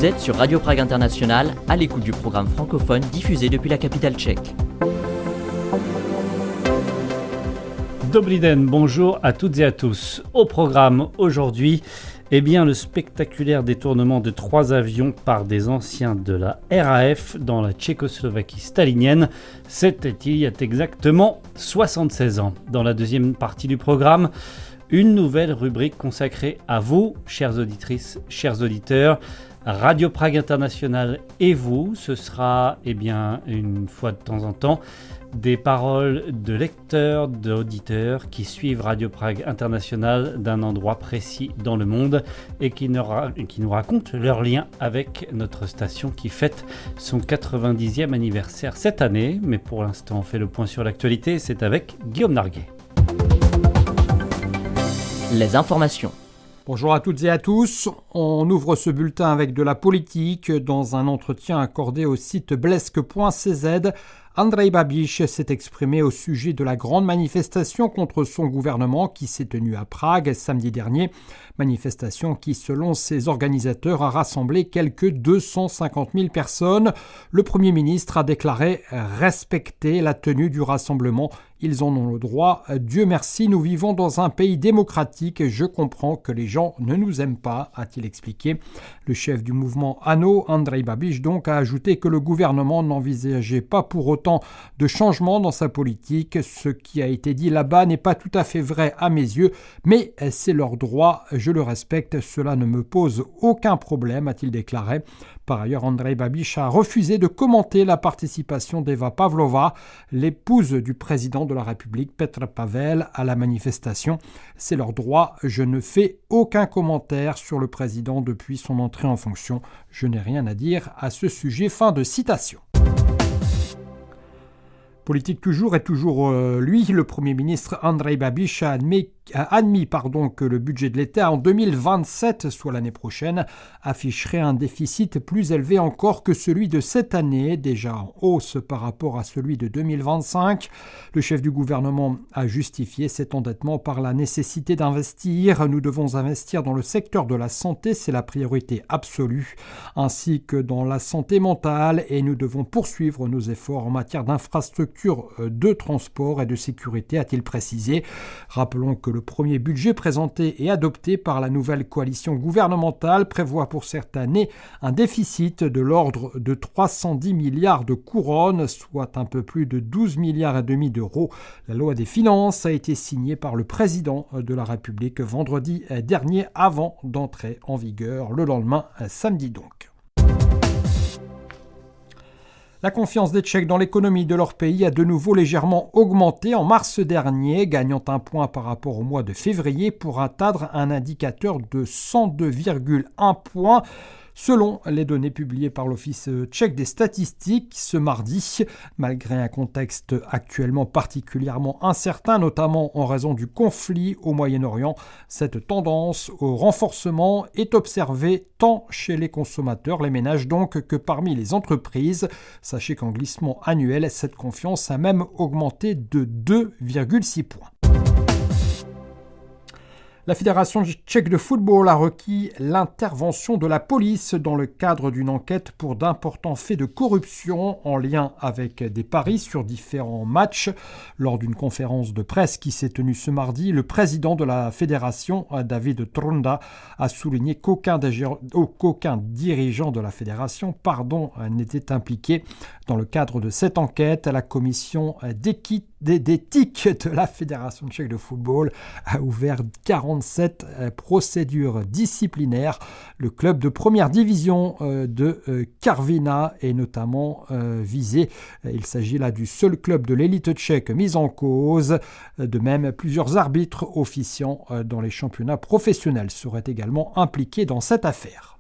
Vous êtes sur Radio Prague International, à l'écoute du programme francophone diffusé depuis la capitale tchèque. Dobrý den, bonjour à toutes et à tous. Au programme aujourd'hui, le spectaculaire détournement de 3 avions par des anciens de la RAF dans la Tchécoslovaquie stalinienne. C'était il y a exactement 76 ans. Dans la deuxième partie du programme, une nouvelle rubrique consacrée à vous, chères auditrices, chers auditeurs. Radio Prague International et vous, ce sera une fois de temps en temps des paroles de lecteurs, d'auditeurs qui suivent Radio Prague International d'un endroit précis dans le monde et qui nous racontent leur lien avec notre station qui fête son 90e anniversaire cette année. Mais pour l'instant, on fait le point sur l'actualité, c'est avec Guillaume Narguet. Les informations. Bonjour à toutes et à tous. On ouvre ce bulletin avec de la politique. Dans un entretien accordé au site blesk.cz, Andrej Babiš s'est exprimé au sujet de la grande manifestation contre son gouvernement qui s'est tenue à Prague samedi dernier. Manifestation qui, selon ses organisateurs, a rassemblé quelques 250 000 personnes. Le Premier ministre a déclaré respecter la tenue du rassemblement. Ils en ont le droit. Dieu merci, nous vivons dans un pays démocratique. Je comprends que les gens ne nous aiment pas, a-t-il expliqué. Le chef du mouvement ANO, Andrej Babiš, donc, a ajouté que le gouvernement n'envisageait pas pour autant de changement dans sa politique. Ce qui a été dit là-bas n'est pas tout à fait vrai à mes yeux, mais c'est leur droit. Je le respecte, cela ne me pose aucun problème, a-t-il déclaré. Par ailleurs, Andrej Babiš a refusé de commenter la participation d'Eva Pavlova, l'épouse du président de la République, Petr Pavel, à la manifestation. C'est leur droit, je ne fais aucun commentaire sur le président depuis son entrée en fonction. Je n'ai rien à dire à ce sujet. Fin de citation. Politique toujours et toujours lui, le Premier ministre Andrej Babiš a admis que le budget de l'État en 2027, soit l'année prochaine, afficherait un déficit plus élevé encore que celui de cette année, déjà en hausse par rapport à celui de 2025. Le chef du gouvernement a justifié cet endettement par la nécessité d'investir. Nous devons investir dans le secteur de la santé, c'est la priorité absolue, ainsi que dans la santé mentale, et nous devons poursuivre nos efforts en matière d'infrastructures de transport et de sécurité, a-t-il précisé. Rappelons que le premier budget présenté et adopté par la nouvelle coalition gouvernementale prévoit pour cette année un déficit de l'ordre de 310 milliards de couronnes, soit un peu plus de 12 milliards et demi d'euros. La loi des finances a été signée par le président de la République vendredi dernier avant d'entrer en vigueur le lendemain, samedi donc. La confiance des Tchèques dans l'économie de leur pays a de nouveau légèrement augmenté en mars dernier, gagnant un point par rapport au mois de février pour atteindre un indicateur de 102,1 points. Selon les données publiées par l'Office tchèque des statistiques ce mardi, malgré un contexte actuellement particulièrement incertain, notamment en raison du conflit au Moyen-Orient, cette tendance au renforcement est observée tant chez les consommateurs, les ménages donc, que parmi les entreprises. Sachez qu'en glissement annuel, cette confiance a même augmenté de 2,6 points. La Fédération tchèque de football a requis l'intervention de la police dans le cadre d'une enquête pour d'importants faits de corruption en lien avec des paris sur différents matchs. Lors d'une conférence de presse qui s'est tenue ce mardi, le président de la fédération, David Trunda, a souligné qu'aucun dirigeant de la fédération n'était impliqué. Dans le cadre de cette enquête, la commission d'éthique de la Fédération tchèque de football a ouvert 47 procédures disciplinaires. Le club de première division de Karviná est notamment visé. Il s'agit là du seul club de l'élite tchèque mis en cause. De même, plusieurs arbitres officiant dans les championnats professionnels seraient également impliqués dans cette affaire.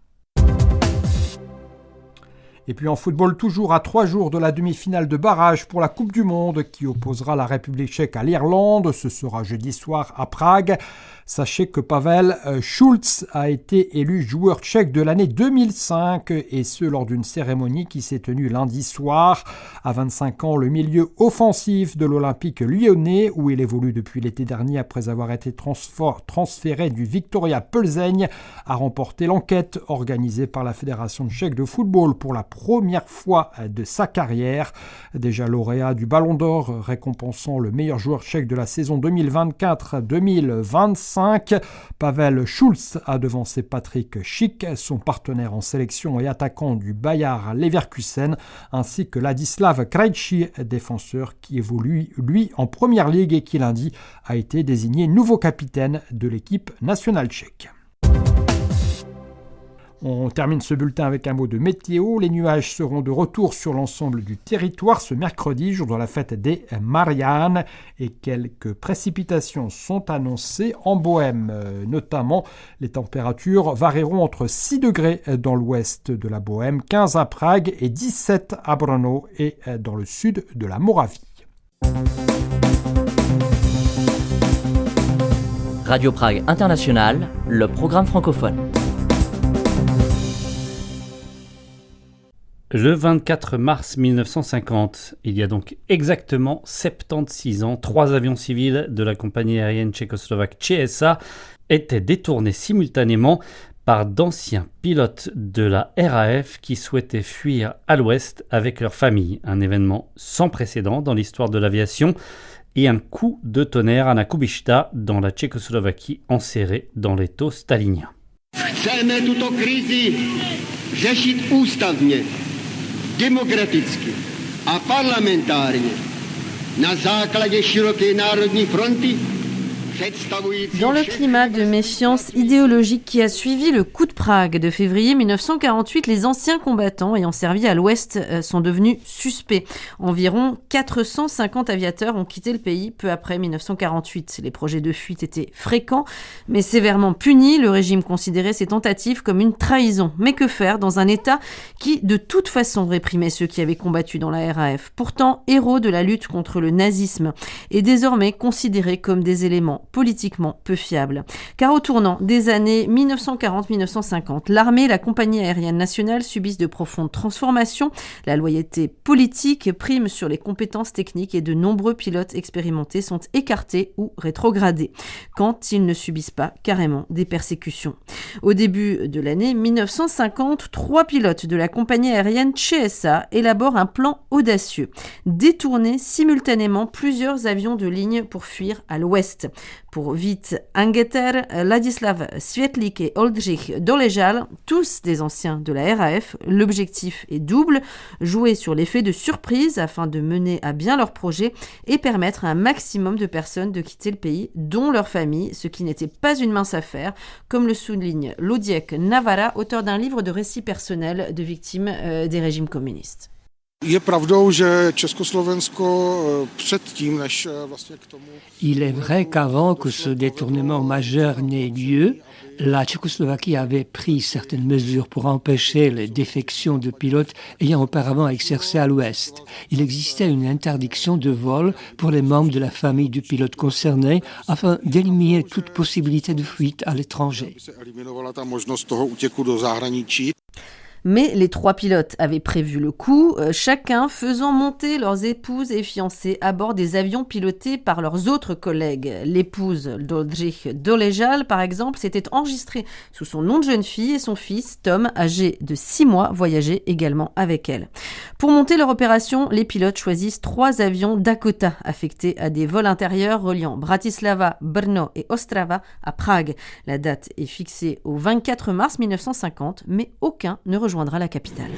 Et puis en football, toujours à 3 jours de la demi-finale de barrage pour la Coupe du Monde qui opposera la République tchèque à l'Irlande. Ce sera jeudi soir à Prague. Sachez que Pavel Schulz a été élu joueur tchèque de l'année 2005 et ce lors d'une cérémonie qui s'est tenue lundi soir. À 25 ans, le milieu offensif de l'Olympique lyonnais, où il évolue depuis l'été dernier après avoir été transféré du Viktoria Plzeň, a remporté l'enquête organisée par la Fédération tchèque de football pour la première fois de sa carrière. Déjà lauréat du Ballon d'Or récompensant le meilleur joueur tchèque de la saison 2024-2025, Pavel Schulz a devancé Patrick Schick, son partenaire en sélection et attaquant du Bayer Leverkusen, ainsi que Ladislav Krejci, défenseur qui évolue lui en première ligue et qui lundi a été désigné nouveau capitaine de l'équipe nationale tchèque. On termine ce bulletin avec un mot de météo. Les nuages seront de retour sur l'ensemble du territoire ce mercredi, jour de la fête des Mariannes, et quelques précipitations sont annoncées en Bohême. Notamment, les températures varieront entre 6 degrés dans l'ouest de la Bohême, 15 à Prague et 17 à Brno et dans le sud de la Moravie. Radio Prague International, le programme francophone. Le 24 mars 1950, il y a donc exactement 76 ans, 3 avions civils de la compagnie aérienne tchécoslovaque ČSA étaient détournés simultanément par d'anciens pilotes de la RAF qui souhaitaient fuir à l'ouest avec leur famille. Un événement sans précédent dans l'histoire de l'aviation et un coup de tonnerre à Nakubishta dans la Tchécoslovaquie enserrée dans l'étau stalinien. Chceme tuto krizi řešit ústavně, demokraticky a parlamentárně na základě široké národní fronty. Dans le climat de méfiance idéologique qui a suivi le coup de Prague de février 1948, les anciens combattants ayant servi à l'Ouest sont devenus suspects. Environ 450 aviateurs ont quitté le pays peu après 1948. Les projets de fuite étaient fréquents, mais sévèrement punis. Le régime considérait ces tentatives comme une trahison. Mais que faire dans un État qui, de toute façon, réprimait ceux qui avaient combattu dans la RAF, pourtant héros de la lutte contre le nazisme, et désormais considérés comme des éléments politiquement peu fiable. Car au tournant des années 1940-1950, l'armée et la compagnie aérienne nationale subissent de profondes transformations. La loyauté politique prime sur les compétences techniques et de nombreux pilotes expérimentés sont écartés ou rétrogradés, quand ils ne subissent pas carrément des persécutions. Au début de l'année 1950, 3 pilotes de la compagnie aérienne ČSA élaborent un plan audacieux, détourner simultanément plusieurs avions de ligne pour fuir à l'ouest. Pour Vít Angeter, Ladislav Světlík et Oldřich Dolejal, tous des anciens de la RAF, l'objectif est double, jouer sur l'effet de surprise afin de mener à bien leur projet et permettre à un maximum de personnes de quitter le pays, dont leur famille, ce qui n'était pas une mince affaire, comme le souligne Luděk Navara, auteur d'un livre de récits personnels de victimes des régimes communistes. Je pravdou, že Československo předtím, než vlastně k tomu... Il est vrai qu'avant que ce détournement majeur n'ait lieu, la Tchécoslovaquie avait pris certaines mesures pour empêcher les défections de pilotes ayant auparavant exercé à l'Ouest. Il existait une interdiction de vol pour les membres de la famille du pilote concerné afin d'éliminer toute possibilité de fuite à l'étranger. Mais les 3 pilotes avaient prévu le coup, chacun faisant monter leurs épouses et fiancées à bord des avions pilotés par leurs autres collègues. L'épouse d'Oldřich Dolejal, par exemple, s'était enregistrée sous son nom de jeune fille et son fils, Tom, âgé de 6 mois, voyageait également avec elle. Pour monter leur opération, les pilotes choisissent 3 avions Dakota affectés à des vols intérieurs reliant Bratislava, Brno et Ostrava à Prague. La date est fixée au 24 mars 1950, mais aucun ne rejoindra la capitale.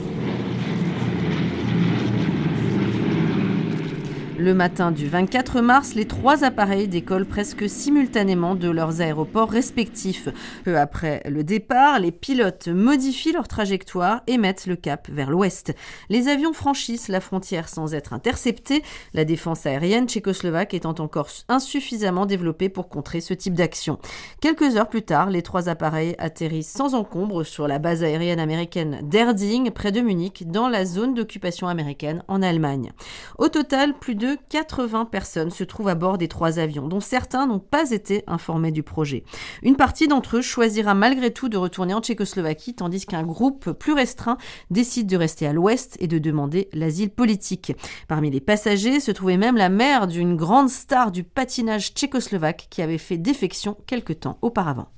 Le matin du 24 mars, les 3 appareils décollent presque simultanément de leurs aéroports respectifs. Peu après le départ, les pilotes modifient leur trajectoire et mettent le cap vers l'ouest. Les avions franchissent la frontière sans être interceptés, la défense aérienne tchécoslovaque étant encore insuffisamment développée pour contrer ce type d'action. Quelques heures plus tard, les 3 appareils atterrissent sans encombre sur la base aérienne américaine d'Erding, près de Munich, dans la zone d'occupation américaine en Allemagne. Au total, plus de 80 personnes se trouvent à bord des 3 avions, dont certains n'ont pas été informés du projet. Une partie d'entre eux choisira malgré tout de retourner en Tchécoslovaquie, tandis qu'un groupe plus restreint décide de rester à l'ouest et de demander l'asile politique. Parmi les passagers se trouvait même la mère d'une grande star du patinage tchécoslovaque qui avait fait défection quelque temps auparavant.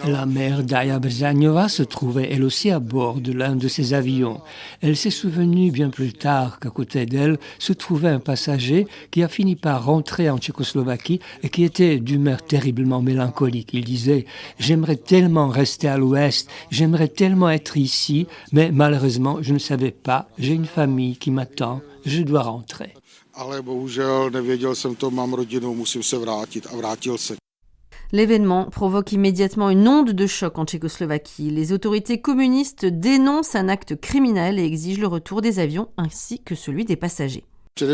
La mère d'Aya Brzáňová se trouvait elle aussi à bord de l'un de ces avions. Elle s'est souvenue bien plus tard qu'à côté d'elle se trouvait un passager qui a fini par rentrer en Tchécoslovaquie et qui était d'humeur terriblement mélancolique. Il disait « J'aimerais tellement rester à l'ouest, j'aimerais tellement être ici, mais malheureusement je ne savais pas, j'ai une famille qui m'attend, je dois rentrer. » L'événement provoque immédiatement une onde de choc en Tchécoslovaquie. Les autorités communistes dénoncent un acte criminel et exigent le retour des avions ainsi que celui des passagers. Dans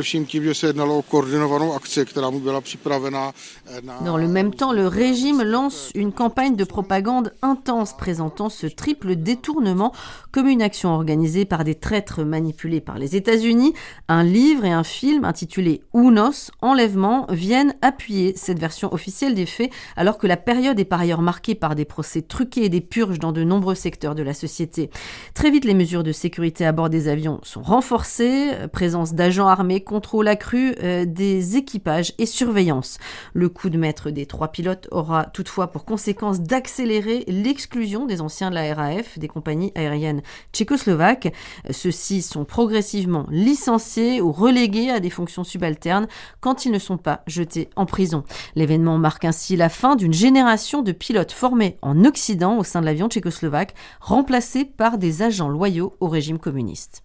le même temps, le régime lance une campagne de propagande intense présentant ce triple détournement comme une action organisée par des traîtres manipulés par les États-Unis. Un livre et un film intitulé Unos, Enlèvement, viennent appuyer cette version officielle des faits, alors que la période est par ailleurs marquée par des procès truqués et des purges dans de nombreux secteurs de la société. Très vite, les mesures de sécurité à bord des avions sont renforcées, présence d'agents armés, contrôle accru des équipages et surveillance. Le coup de maître des 3 pilotes aura toutefois pour conséquence d'accélérer l'exclusion des anciens de la RAF, des compagnies aériennes tchécoslovaques. Ceux-ci sont progressivement licenciés ou relégués à des fonctions subalternes quand ils ne sont pas jetés en prison. L'événement marque ainsi la fin d'une génération de pilotes formés en Occident au sein de l'avion tchécoslovaque, remplacés par des agents loyaux au régime communiste.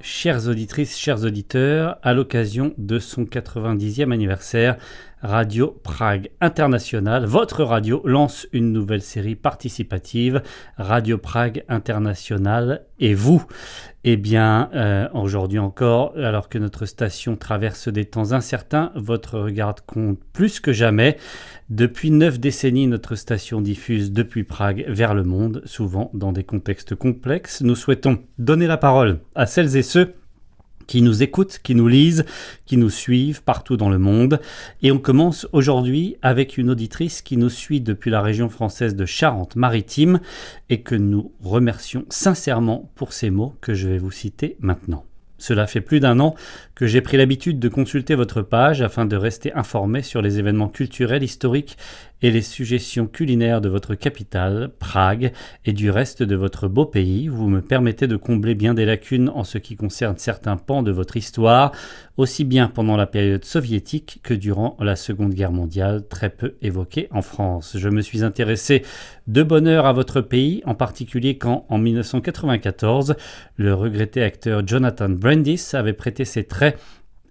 Chères auditrices, chers auditeurs, à l'occasion de son 90e anniversaire, Radio Prague International, votre radio, lance une nouvelle série participative, Radio Prague International et vous. Eh bien, aujourd'hui encore, alors que notre station traverse des temps incertains, votre regard compte plus que jamais. Depuis 9 décennies, notre station diffuse depuis Prague vers le monde, souvent dans des contextes complexes. Nous souhaitons donner la parole à celles et ceux qui nous écoutent, qui nous lisent, qui nous suivent partout dans le monde. Et on commence aujourd'hui avec une auditrice qui nous suit depuis la région française de Charente-Maritime et que nous remercions sincèrement pour ces mots que je vais vous citer maintenant. Cela fait plus d'1 an que j'ai pris l'habitude de consulter votre page afin de rester informé sur les événements culturels, historiques et les suggestions culinaires de votre capitale, Prague, et du reste de votre beau pays. Vous me permettez de combler bien des lacunes en ce qui concerne certains pans de votre histoire, aussi bien pendant la période soviétique que durant la Seconde Guerre mondiale, très peu évoquée en France. Je me suis intéressé de bonne heure à votre pays, en particulier quand, en 1994, le regretté acteur Jonathan Brandis avait prêté ses traits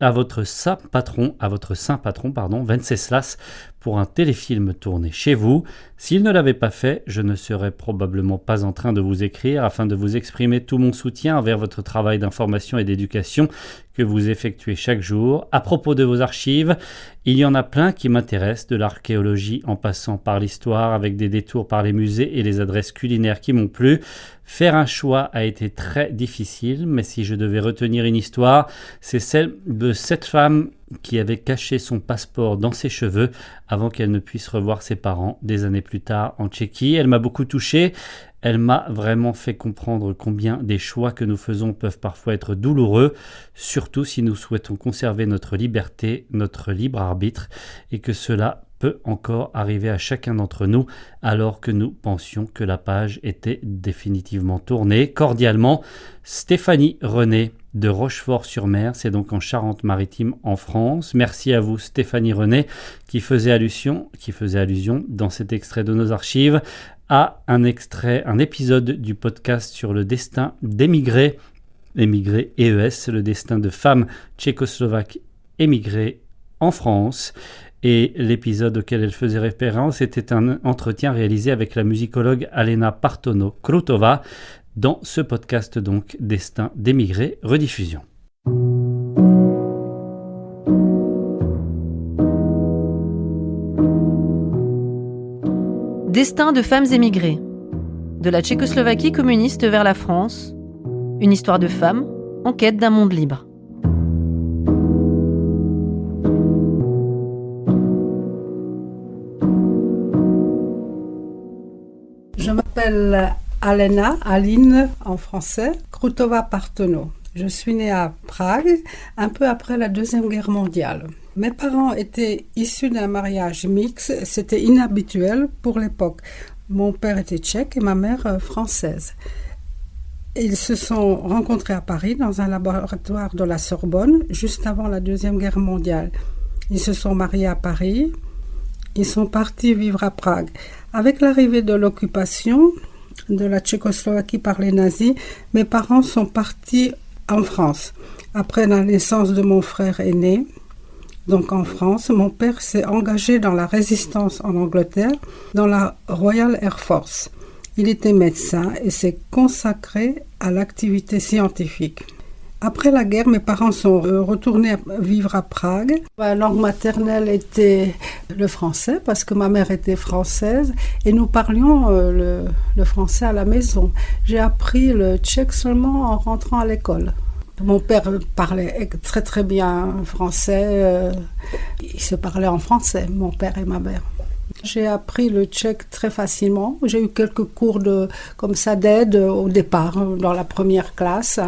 à votre saint patron, Venceslas, pour un téléfilm tourné chez vous. S'il ne l'avait pas fait, je ne serais probablement pas en train de vous écrire afin de vous exprimer tout mon soutien envers votre travail d'information et d'éducation que vous effectuez chaque jour. À propos de vos archives, il y en a plein qui m'intéressent, de l'archéologie en passant par l'histoire avec des détours par les musées et les adresses culinaires qui m'ont plu. Faire un choix a été très difficile, mais si je devais retenir une histoire, c'est celle de cette femme qui avait caché son passeport dans ses cheveux avant qu'elle ne puisse revoir ses parents des années plus tard en Tchéquie. Elle m'a beaucoup touché. Elle m'a vraiment fait comprendre combien des choix que nous faisons peuvent parfois être douloureux, surtout si nous souhaitons conserver notre liberté, notre libre arbitre, et que cela peut encore arriver à chacun d'entre nous alors que nous pensions que la page était définitivement tournée. Cordialement, Stéphanie René de Rochefort-sur-Mer, c'est donc en Charente-Maritime en France. Merci à vous Stéphanie René qui faisait allusion dans cet extrait de nos archives à un épisode du podcast sur le destin d'émigrés, émigrés EES, le destin de femmes tchécoslovaques émigrées en France. Et l'épisode auquel elle faisait référence était un entretien réalisé avec la musicologue Alena Partono-Krutova dans ce podcast donc Destin d'émigrés, rediffusion. Destin de femmes émigrées. De la Tchécoslovaquie communiste vers la France. Une histoire de femmes en quête d'un monde libre. Je m'appelle Aline en français, Krutova-Partono. Je suis née à Prague, un peu après la Deuxième Guerre mondiale. Mes parents étaient issus d'un mariage mixte, c'était inhabituel pour l'époque. Mon père était tchèque et ma mère française. Ils se sont rencontrés à Paris dans un laboratoire de la Sorbonne, juste avant la Deuxième Guerre mondiale. Ils se sont mariés à Paris, ils sont partis vivre à Prague. Avec l'arrivée de l'occupation de la Tchécoslovaquie par les nazis, mes parents sont partis en France. Après la naissance de mon frère aîné, donc en France, mon père s'est engagé dans la résistance en Angleterre, dans la Royal Air Force. Il était médecin et s'est consacré à l'activité scientifique. Après la guerre, mes parents sont retournés vivre à Prague. Ma langue maternelle était le français parce que ma mère était française et nous parlions le français à la maison. J'ai appris le tchèque seulement en rentrant à l'école. Mon père parlait très très bien français, il se parlait en français, mon père et ma mère. J'ai appris le tchèque très facilement, j'ai eu quelques cours comme ça d'aide au départ, dans la première classe.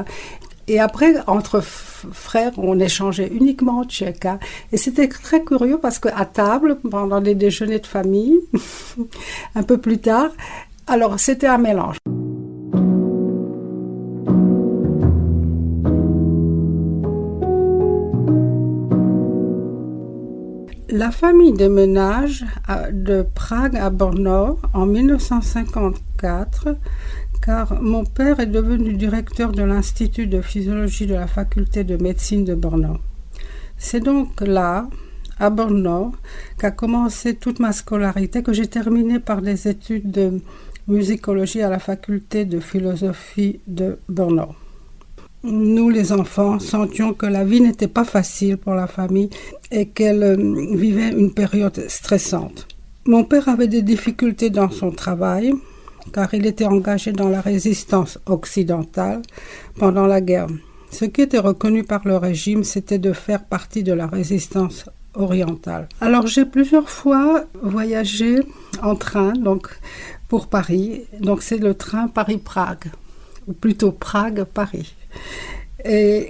Et après, entre frères, on échangeait uniquement en tchèque. Et c'était très curieux parce qu'à table, pendant les déjeuners de famille, un peu plus tard, alors c'était un mélange. La famille déménage de Prague à Brno en 1954 car mon père est devenu directeur de l'Institut de physiologie de la faculté de médecine de Brno. C'est donc là, à Brno, qu'a commencé toute ma scolarité, que j'ai terminé par des études de musicologie à la faculté de philosophie de Brno. Nous, les enfants, sentions que la vie n'était pas facile pour la famille et qu'elle vivait une période stressante. Mon père avait des difficultés dans son travail, car il était engagé dans la résistance occidentale pendant la guerre. Ce qui était reconnu par le régime, c'était de faire partie de la résistance orientale. Alors j'ai plusieurs fois voyagé en train, donc pour Paris. Donc c'est le train Paris-Prague, ou plutôt Prague-Paris.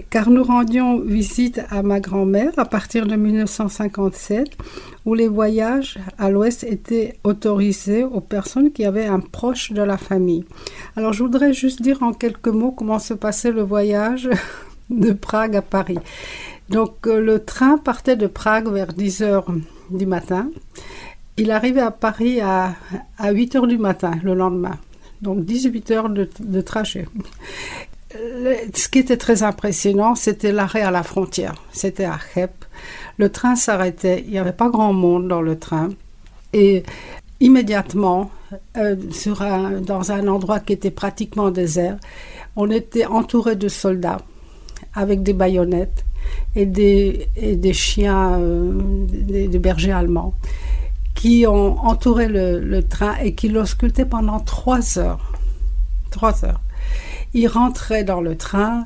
Car nous rendions visite à ma grand-mère à partir de 1957, où les voyages à l'ouest étaient autorisés aux personnes qui avaient un proche de la famille. Alors je voudrais juste dire en quelques mots comment se passait le voyage de Prague à Paris. Donc le train partait de Prague vers 10h du matin. Il arrivait à Paris à 8h du matin le lendemain. Donc 18 heures de trajet. Ce qui était très impressionnant, c'était l'arrêt à la frontière. C'était à Cheb. Le train s'arrêtait. Il n'y avait pas grand monde dans le train. Et immédiatement, dans un endroit qui était pratiquement désert, on était entouré de soldats avec des baïonnettes et des chiens, des bergers allemands, qui ont entouré le train et qui l'auscultaient pendant 3 heures. 3 heures. Ils rentraient dans le train,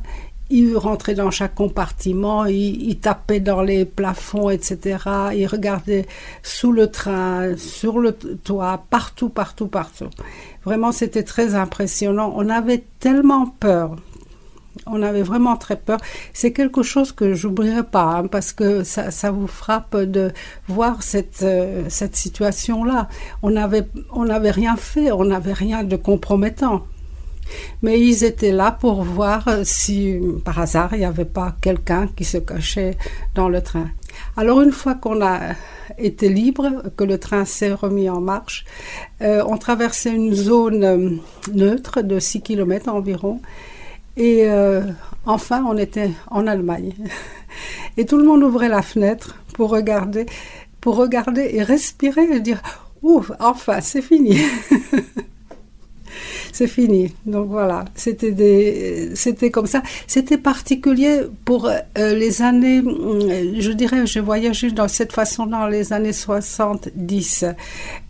ils rentraient dans chaque compartiment, ils tapaient dans les plafonds, etc. Ils regardaient sous le train, sur le toit, partout. Vraiment, c'était très impressionnant. On avait tellement peur. On avait vraiment très peur. C'est quelque chose que j'oublierai pas, parce que ça vous frappe de voir cette situation-là. On n'avait rien fait, on n'avait rien de compromettant. Mais ils étaient là pour voir si, par hasard, il n'y avait pas quelqu'un qui se cachait dans le train. Alors une fois qu'on a été libre, que le train s'est remis en marche, on traversait une zone neutre de 6 km environ. Et enfin, on était en Allemagne. Et tout le monde ouvrait la fenêtre pour regarder et respirer et dire « Ouf, enfin, c'est fini !» C'est fini. Donc voilà, c'était comme ça. C'était particulier pour les années, je dirais, j'ai voyagé de cette façon dans les années 70.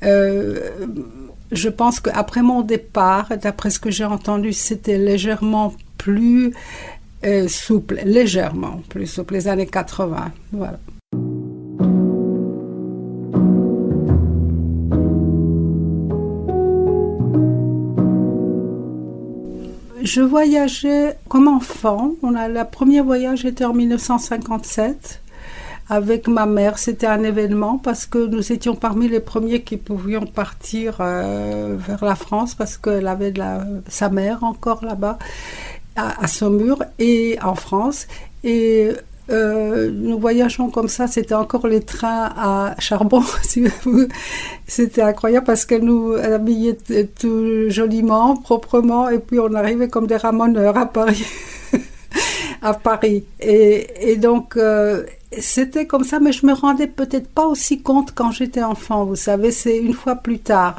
Je pense qu'après mon départ, d'après ce que j'ai entendu, c'était légèrement plus souple, légèrement plus souple, les années 80. Voilà. Je voyageais comme enfant. Le premier voyage était en 1957 avec ma mère. C'était un événement parce que nous étions parmi les premiers qui pouvions partir vers la France parce qu'elle avait sa mère encore là-bas à Saumur et en France. Et nous voyageons comme ça, c'était encore les trains à charbon. C'était incroyable parce qu'elle nous habillait tout joliment, proprement, et puis on arrivait comme des ramoneurs à Paris. À Paris. Et donc, c'était comme ça, mais je me rendais peut-être pas aussi compte quand j'étais enfant, vous savez, c'est une fois plus tard.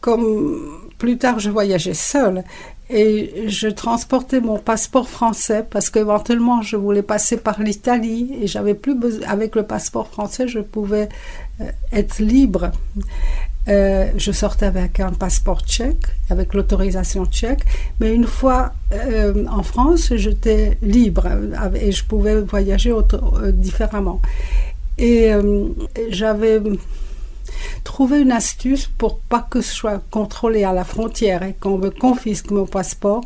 Comme plus tard, je voyageais seule. Et je transportais mon passeport français parce qu'éventuellement je voulais passer par l'Italie et j'avais plus besoin. Avec le passeport français, je pouvais être libre. Je sortais avec un passeport tchèque, avec l'autorisation tchèque, mais une fois en France, j'étais libre et je pouvais voyager différemment. Et j'avais trouvé une astuce pour pas que je sois contrôlée à la frontière et qu'on me confisque mon passeport.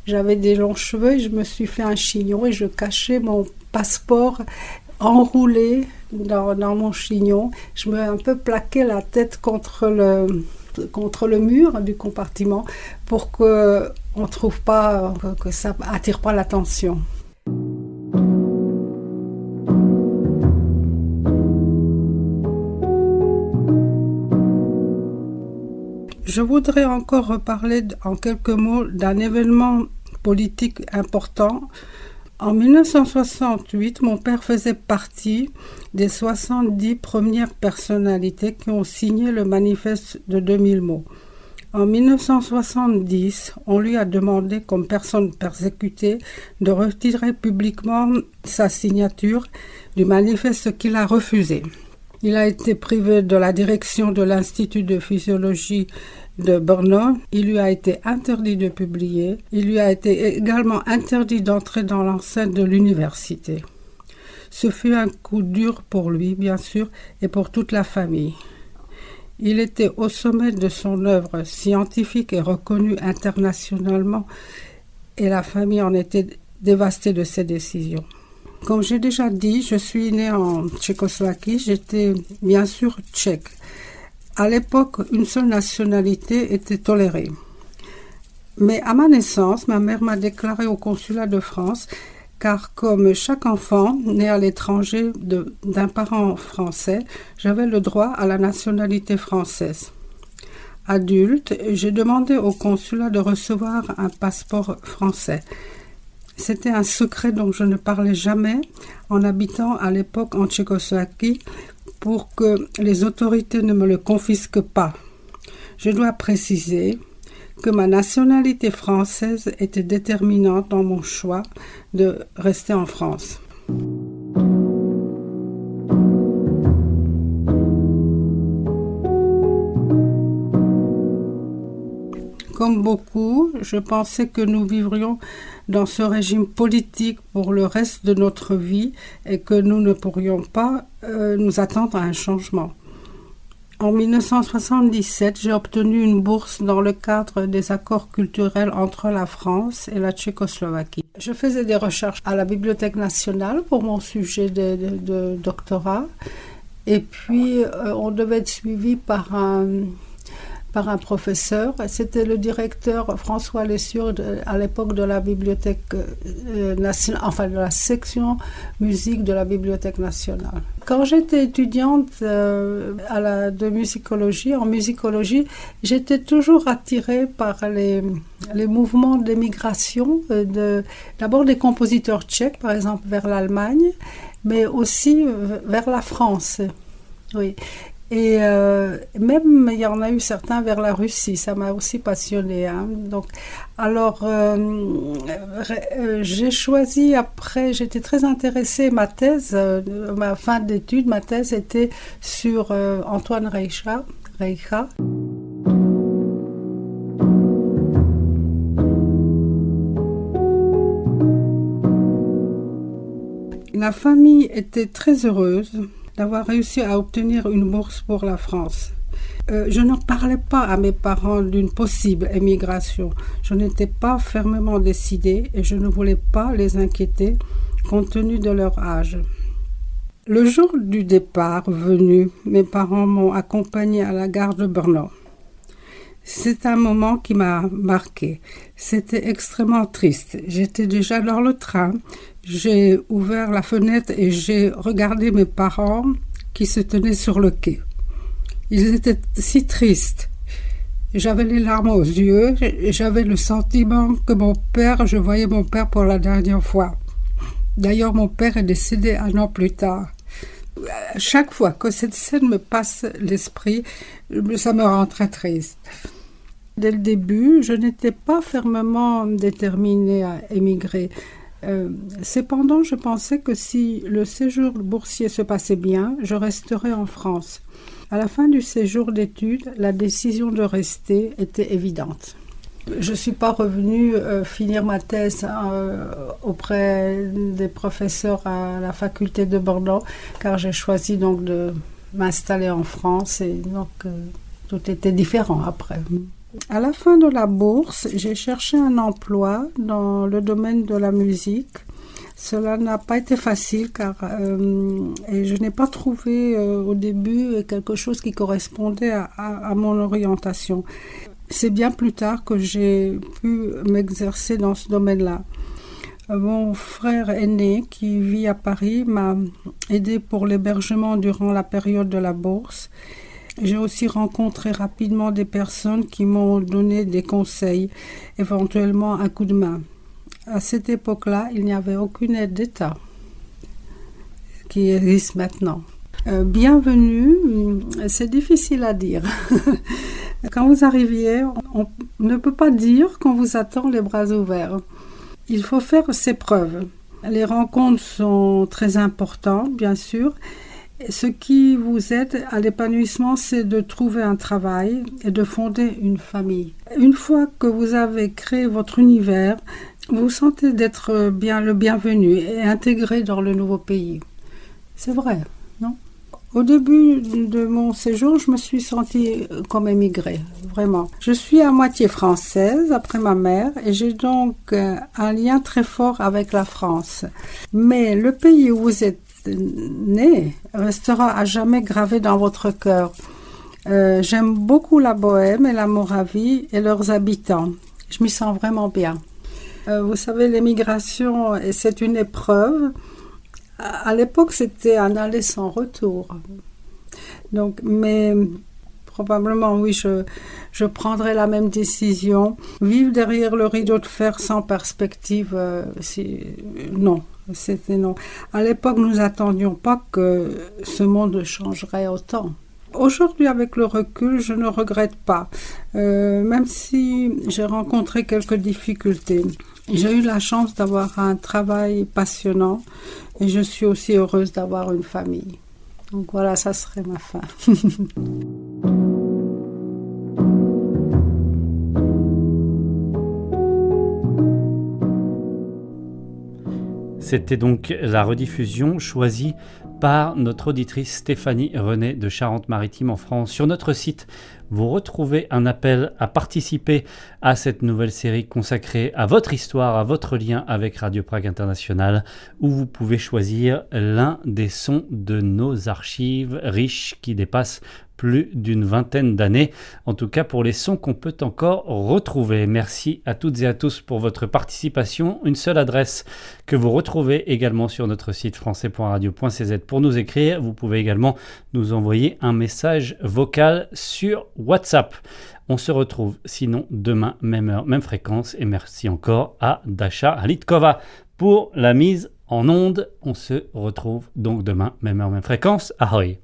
J'avais des longs cheveux et je me suis fait un chignon et je cachais mon passeport enroulé dans mon chignon. Je me un peu plaqué la tête contre le mur du compartiment pour que on trouve pas, que ça attire pas l'attention. Je voudrais encore reparler en quelques mots d'un événement politique important. En 1968, mon père faisait partie des 70 premières personnalités qui ont signé le manifeste de 2000 mots. En 1970, on lui a demandé, comme personne persécutée, de retirer publiquement sa signature du manifeste qu'il a refusé. Il a été privé de la direction de l'Institut de physiologie de Brno. Il lui a été interdit de publier. Il lui a été également interdit d'entrer dans l'enceinte de l'université. Ce fut un coup dur pour lui, bien sûr, et pour toute la famille. Il était au sommet de son œuvre scientifique et reconnu internationalement, et la famille en était dévastée de ses décisions. Comme j'ai déjà dit, je suis née en Tchécoslovaquie, j'étais bien sûr tchèque. À l'époque, une seule nationalité était tolérée. Mais à ma naissance, ma mère m'a déclarée au consulat de France, car comme chaque enfant né à l'étranger d'un parent français, j'avais le droit à la nationalité française. Adulte, j'ai demandé au consulat de recevoir un passeport français. C'était un secret dont je ne parlais jamais en habitant à l'époque en Tchécoslovaquie pour que les autorités ne me le confisquent pas. Je dois préciser que ma nationalité française était déterminante dans mon choix de rester en France. Comme beaucoup, je pensais que nous vivrions dans ce régime politique pour le reste de notre vie et que nous ne pourrions pas nous attendre à un changement. En 1977, j'ai obtenu une bourse dans le cadre des accords culturels entre la France et la Tchécoslovaquie. Je faisais des recherches à la Bibliothèque nationale pour mon sujet de doctorat et puis on devait être suivi par par un professeur. C'était le directeur François Lessure à l'époque de la bibliothèque nationale, enfin de la section musique de la Bibliothèque nationale. Quand j'étais étudiante de musicologie, en musicologie, j'étais toujours attirée par les mouvements d'émigration, d'abord des compositeurs tchèques, par exemple, vers l'Allemagne, mais aussi vers la France. Oui. Et même, il y en a eu certains vers la Russie, ça m'a aussi passionnée. Hein. Donc, alors, j'ai choisi après, j'étais très intéressée, ma thèse, ma fin d'études, ma thèse était sur Antoine Reicha. La famille était très heureuse d'avoir réussi à obtenir une bourse pour la France. Je ne parlais pas à mes parents d'une possible émigration. Je n'étais pas fermement décidée et je ne voulais pas les inquiéter compte tenu de leur âge. Le jour du départ venu, mes parents m'ont accompagnée à la gare de Brno. C'est un moment qui m'a marqué. C'était extrêmement triste. J'étais déjà dans le train. J'ai ouvert la fenêtre et j'ai regardé mes parents qui se tenaient sur le quai. Ils étaient si tristes. J'avais les larmes aux yeux et j'avais le sentiment que je voyais mon père pour la dernière fois. D'ailleurs, mon père est décédé 1 an plus tard. Chaque fois que cette scène me passe l'esprit, ça me rend très triste. Dès le début, je n'étais pas fermement déterminée à émigrer. Cependant, je pensais que si le séjour boursier se passait bien, je resterais en France. À la fin du séjour d'études, la décision de rester était évidente. Je ne suis pas revenue finir ma thèse auprès des professeurs à la faculté de Bordeaux, car j'ai choisi donc de m'installer en France et donc tout était différent après. À la fin de la bourse, j'ai cherché un emploi dans le domaine de la musique. Cela n'a pas été facile et je n'ai pas trouvé au début quelque chose qui correspondait à mon orientation. C'est bien plus tard que j'ai pu m'exercer dans ce domaine-là. Mon frère aîné, qui vit à Paris, m'a aidé pour l'hébergement durant la période de la bourse. J'ai aussi rencontré rapidement des personnes qui m'ont donné des conseils, éventuellement un coup de main. À cette époque-là, il n'y avait aucune aide d'État qui existe maintenant. Bienvenue, c'est difficile à dire. Quand vous arriviez, on ne peut pas dire qu'on vous attend les bras ouverts. Il faut faire ses preuves. Les rencontres sont très importantes, bien sûr. Ce qui vous aide à l'épanouissement, c'est de trouver un travail et de fonder une famille. Une fois que vous avez créé votre univers, vous vous sentez d'être le bienvenu et intégré dans le nouveau pays. C'est vrai, non ? Au début de mon séjour, je me suis sentie comme émigrée, vraiment. Je suis à moitié française, après ma mère, et j'ai donc un lien très fort avec la France. Mais le pays où vous êtes né restera à jamais gravé dans votre cœur. J'aime beaucoup la Bohème et la Moravie et leurs habitants. Je m'y sens vraiment bien. Vous savez, l'émigration, c'est une épreuve. À l'époque, c'était un aller sans retour. Donc, mais probablement, oui, je prendrais la même décision. Vivre derrière le rideau de fer sans perspective, non. C'était non. À l'époque, nous n'attendions pas que ce monde changerait autant. Aujourd'hui, avec le recul, je ne regrette pas. Même si j'ai rencontré quelques difficultés. J'ai eu la chance d'avoir un travail passionnant et je suis aussi heureuse d'avoir une famille. Donc voilà, ça serait ma fin. C'était donc la rediffusion choisie par notre auditrice Stéphanie René de Charente-Maritime en France. Sur notre site, vous retrouvez un appel à participer à cette nouvelle série consacrée à votre histoire, à votre lien avec Radio Prague International, où vous pouvez choisir l'un des sons de nos archives riches qui dépassent plus d'une vingtaine d'années, en tout cas pour les sons qu'on peut encore retrouver. Merci à toutes et à tous pour votre participation. Une seule adresse que vous retrouvez également sur notre site français.radio.cz pour nous écrire. Vous pouvez également nous envoyer un message vocal sur WhatsApp. On se retrouve sinon demain, même heure, même fréquence. Et merci encore à Dasha Halitkova pour la mise en onde. On se retrouve donc demain, même heure, même fréquence. Ahoy!